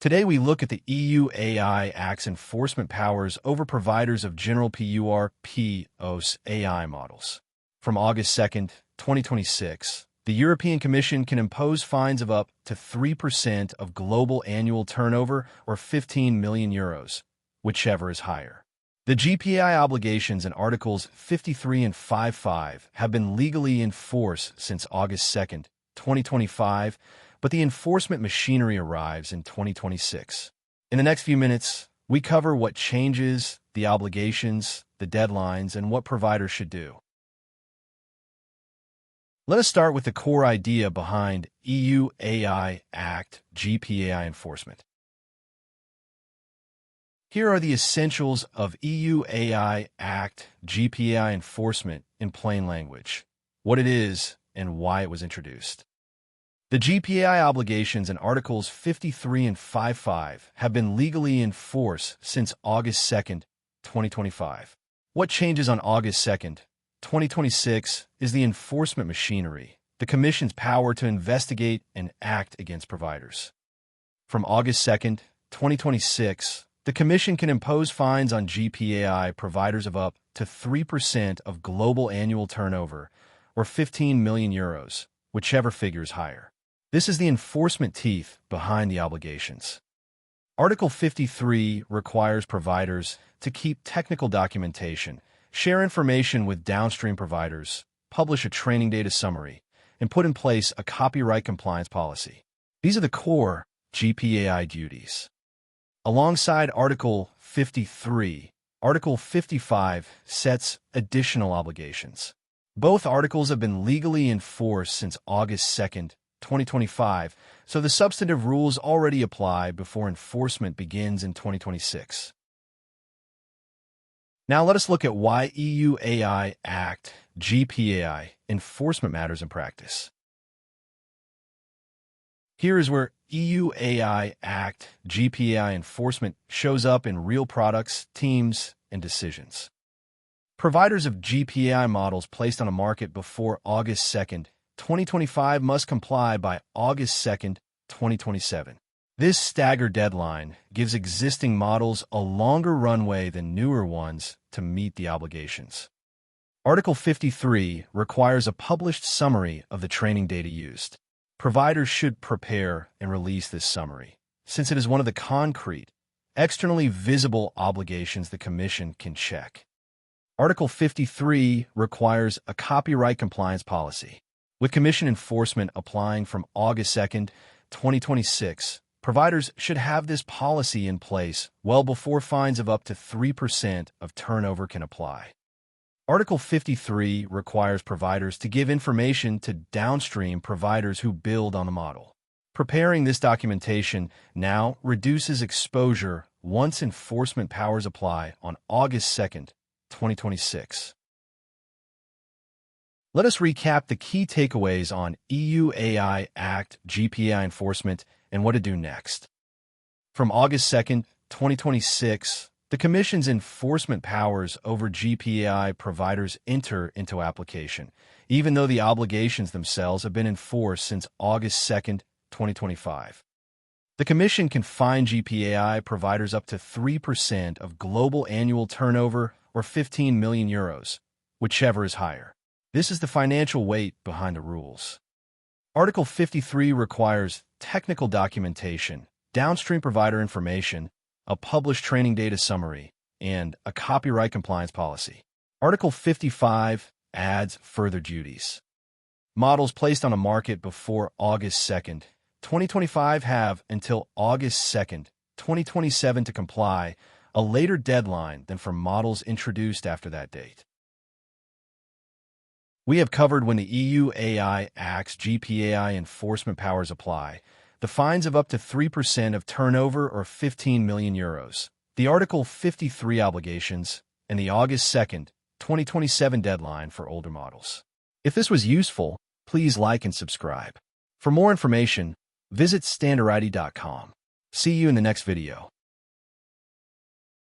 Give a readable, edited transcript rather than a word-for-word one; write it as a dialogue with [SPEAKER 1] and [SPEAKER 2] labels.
[SPEAKER 1] Today we look at the EU AI Act's enforcement powers over providers of general purpose AI models. From August 2nd, 2026, the European Commission can impose fines of up to 3% of global annual turnover or 15 million euros, whichever is higher. The GPAI obligations in Articles 53 and 55 have been legally in force since August 2nd, 2025, but the enforcement machinery arrives in 2026. In the next few minutes, we cover what changes, the obligations, the deadlines, and what providers should do. Let us start with the core idea behind EU AI Act GPAI enforcement. Here are the essentials of EU AI Act GPAI enforcement in plain language, what it is and why it was introduced. The GPAI obligations in Articles 53 and 55 have been legally in force since August 2nd, 2025. What changes on August 2nd, 2026 is the enforcement machinery, the Commission's power to investigate and act against providers. From August 2nd, 2026, the Commission can impose fines on GPAI providers of up to 3% of global annual turnover, or 15 million euros, whichever figure is higher. This is the enforcement teeth behind the obligations. Article 53 requires providers to keep technical documentation, share information with downstream providers, publish a training data summary, and put in place a copyright compliance policy. These are the core GPAI duties. Alongside Article 53, Article 55 sets additional obligations. Both articles have been legally in force since August 2nd, 2025, so the substantive rules already apply before enforcement begins in 2026. Now let us look at why EU AI Act GPAI enforcement matters in practice. Here is where EU AI Act GPAI enforcement shows up in real products, teams, and decisions. Providers of GPAI models placed on a market before August 2nd, 2025 must comply by August 2nd, 2027. This staggered deadline gives existing models a longer runway than newer ones to meet the obligations. Article 53 requires a published summary of the training data used. Providers should prepare and release this summary, since it is one of the concrete, externally visible obligations the Commission can check. Article 53 requires a copyright compliance policy. With Commission enforcement applying from August 2nd, 2026, providers should have this policy in place well before fines of up to 3% of turnover can apply. Article 53 requires providers to give information to downstream providers who build on the model. Preparing this documentation now reduces exposure once enforcement powers apply on August 2nd, 2026. Let us recap the key takeaways on EU AI Act GPAI enforcement and what to do next. From August 2nd, 2026, the Commission's enforcement powers over GPAI providers enter into application, even though the obligations themselves have been enforced since August 2nd, 2025. The Commission can fine GPAI providers up to 3% of global annual turnover or 15 million euros, whichever is higher. This is the financial weight behind the rules. Article 53 requires technical documentation, downstream provider information, a published training data summary, and a copyright compliance policy. Article 55 adds further duties. Models placed on a market before August 2nd, 2025 have until August 2nd, 2027 to comply, a later deadline than for models introduced after that date. We have covered when the EU AI Act's GPAI enforcement powers apply, the fines of up to 3% of turnover or 15 million euros, the Article 53 obligations, and the August 2nd, 2027 deadline for older models. If this was useful, please like and subscribe. For more information, visit Standarity.com. See you in the next video.